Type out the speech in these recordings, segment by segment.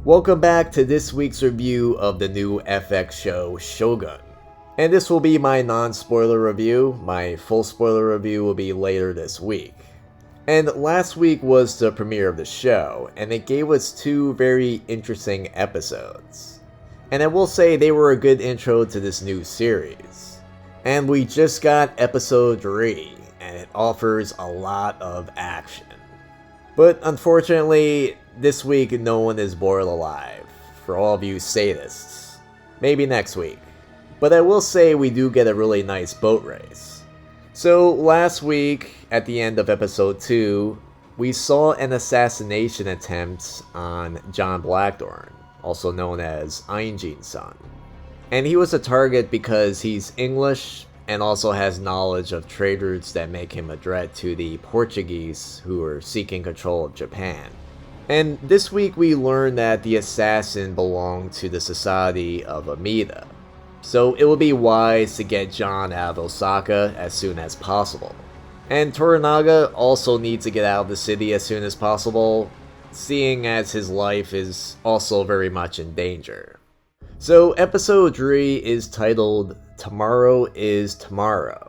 Welcome back to this week's review of the new FX show Shōgun. And this will be my non-spoiler review. My full spoiler review will be later this week. And last week was the premiere of the show, and it gave us two very interesting episodes. And I will say they were a good intro to this new series. And we just got episode 3, and it offers a lot of action. But unfortunately, this week no one is boiled alive, for all of you sadists. Maybe next week. But I will say we do get a really nice boat race. So last week, at the end of episode 2, we saw an assassination attempt on John Blackthorne, also known as Ainjin's son. And he was a target because he's English and also has knowledge of trade routes that make him a threat to the Portuguese who are seeking control of Japan. And this week we learned that the assassin belonged to the Society of Amida. So it would be wise to get John out of Osaka as soon as possible. And Toranaga also needs to get out of the city as soon as possible, seeing as his life is also very much in danger. So episode 3 is titled Tomorrow is Tomorrow.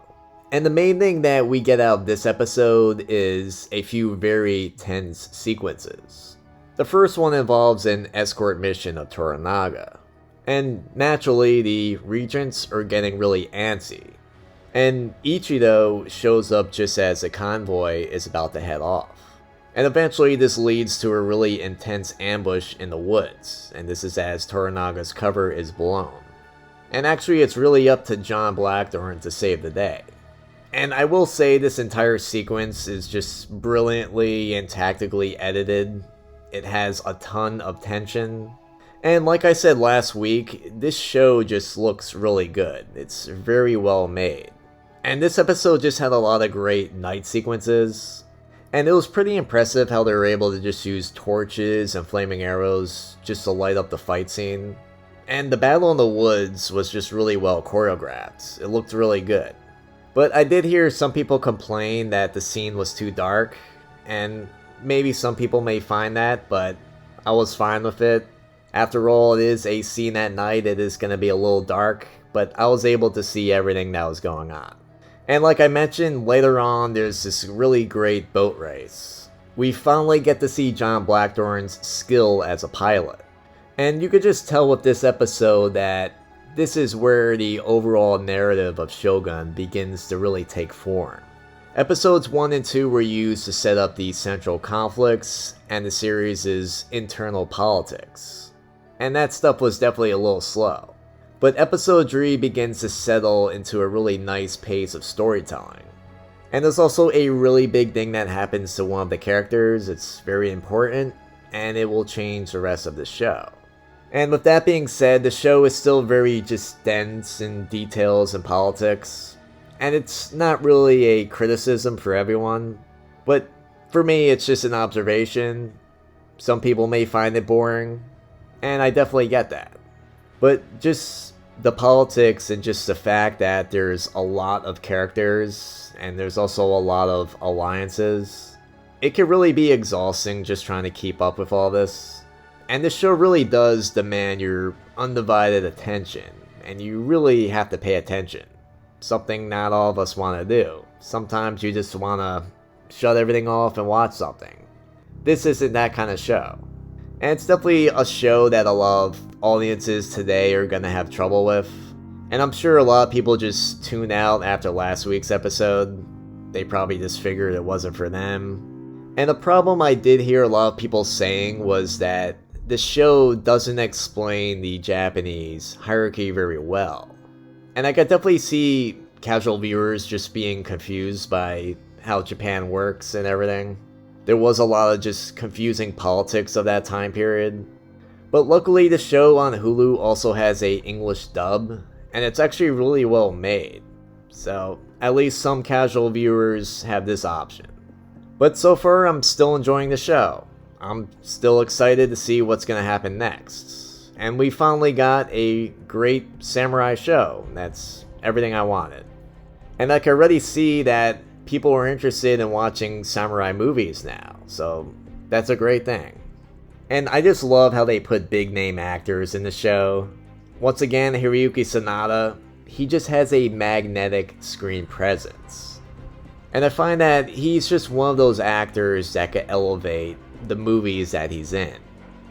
And the main thing that we get out of this episode is a few very tense sequences. The first one involves an escort mission of Toranaga. And naturally, the regents are getting really antsy. And Ichido shows up just as the convoy is about to head off. And eventually this leads to a really intense ambush in the woods, and this is as Toranaga's cover is blown. And actually it's really up to John Blackthorne to save the day. And I will say this entire sequence is just brilliantly and tactically edited. It has a ton of tension. And like I said last week, this show just looks really good. It's very well made. And this episode just had a lot of great night sequences. And it was pretty impressive how they were able to just use torches and flaming arrows just to light up the fight scene. And the battle in the woods was just really well choreographed. It looked really good. But I did hear some people complain that the scene was too dark. And maybe some people may find that, but I was fine with it. After all, it is a scene at night, it is going to be a little dark, but I was able to see everything that was going on. And like I mentioned, later on, there's this really great boat race. We finally get to see John Blackthorne's skill as a pilot. And you could just tell with this episode that this is where the overall narrative of Shōgun begins to really take form. Episodes 1 and 2 were used to set up the central conflicts and the series' internal politics. And that stuff was definitely a little slow. But episode 3 begins to settle into a really nice pace of storytelling. And there's also a really big thing that happens to one of the characters. It's very important, and it will change the rest of the show. And with that being said, the show is still very just dense in details and politics. And it's not really a criticism for everyone. But for me, it's just an observation. Some people may find it boring, and I definitely get that. But just the politics and just the fact that there's a lot of characters and there's also a lot of alliances, it can really be exhausting just trying to keep up with all this. And this show really does demand your undivided attention, and you really have to pay attention. Something not all of us want to do. Sometimes you just want to shut everything off and watch something. This isn't that kind of show. And it's definitely a show that a lot of audiences today are going to have trouble with. And I'm sure a lot of people just tune out after last week's episode. They probably just figured it wasn't for them. And the problem I did hear a lot of people saying was that the show doesn't explain the Japanese hierarchy very well. And I could definitely see casual viewers just being confused by how Japan works and everything. There was a lot of just confusing politics of that time period. But luckily the show on Hulu also has a English dub, and it's actually really well made. So at least some casual viewers have this option. But so far I'm still enjoying the show. I'm still excited to see what's going to happen next. And we finally got a great samurai show. That's everything I wanted. And I can already see that people are interested in watching samurai movies now, so that's a great thing. And I just love how they put big name actors in the show. Once again, Hiroyuki Sanada, he just has a magnetic screen presence. And I find that he's just one of those actors that could elevate the movies that he's in.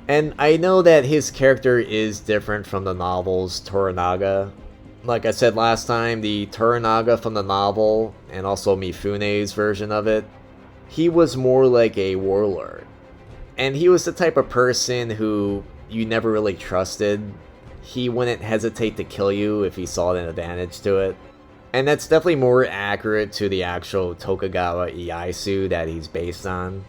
And I know that his character is different from the novel's Toranaga. Like I said last time, the Toranaga from the novel, and also Mifune's version of it, he was more like a warlord. And he was the type of person who you never really trusted. He wouldn't hesitate to kill you if he saw an advantage to it. And that's definitely more accurate to the actual Tokugawa Ieyasu that he's based on.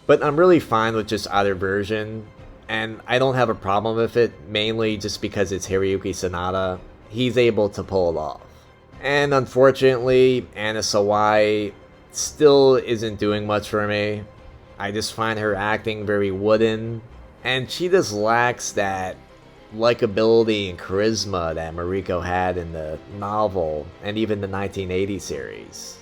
But I'm really fine with just either version, and I don't have a problem with it, mainly just because it's Hiroyuki Sanada. He's able to pull it off. And unfortunately, Anna Sawai still isn't doing much for me. I just find her acting very wooden, and she just lacks that likability and charisma that Mariko had in the novel and even the 1980 series.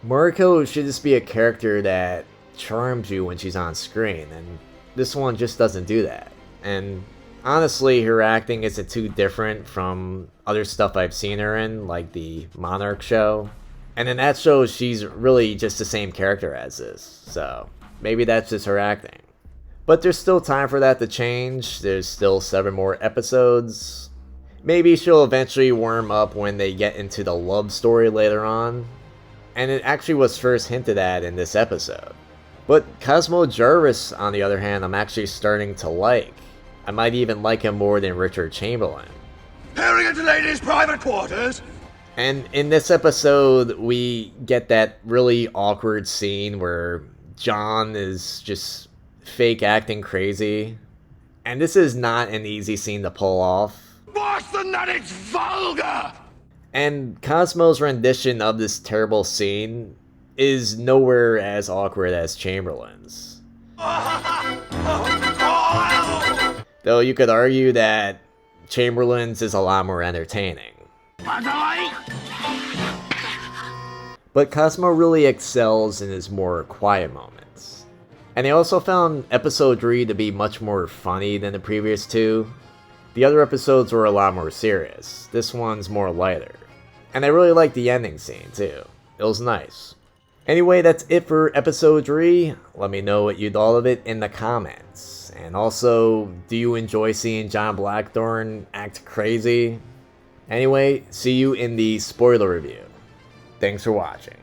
Mariko should just be a character that charms you when she's on screen, and this one just doesn't do that. And honestly, her acting isn't too different from other stuff I've seen her in, like the Monarch show. And in that show, she's really just the same character as this, so maybe that's just her acting. But there's still time for that to change. There's still 7 more episodes. Maybe she'll eventually warm up when they get into the love story later on. And it actually was first hinted at in this episode. But Cosmo Jarvis, on the other hand, I'm actually starting to like. I might even like him more than Richard Chamberlain. Peering into ladies' private quarters? And in this episode, we get that really awkward scene where John is just fake acting crazy. And this is not an easy scene to pull off. Worse than that, it's vulgar! And Cosmo's rendition of this terrible scene is nowhere as awkward as Chamberlain's. Though you could argue that Chamberlain's is a lot more entertaining. But Cosmo really excels in his more quiet moments. And I also found episode 3 to be much more funny than the previous 2. The other episodes were a lot more serious. This one's more lighter. And I really liked the ending scene too. It was nice. Anyway, that's it for episode 3. Let me know what you thought of it in the comments. And also, do you enjoy seeing John Blackthorne act crazy? Anyway, see you in the spoiler review. Thanks for watching.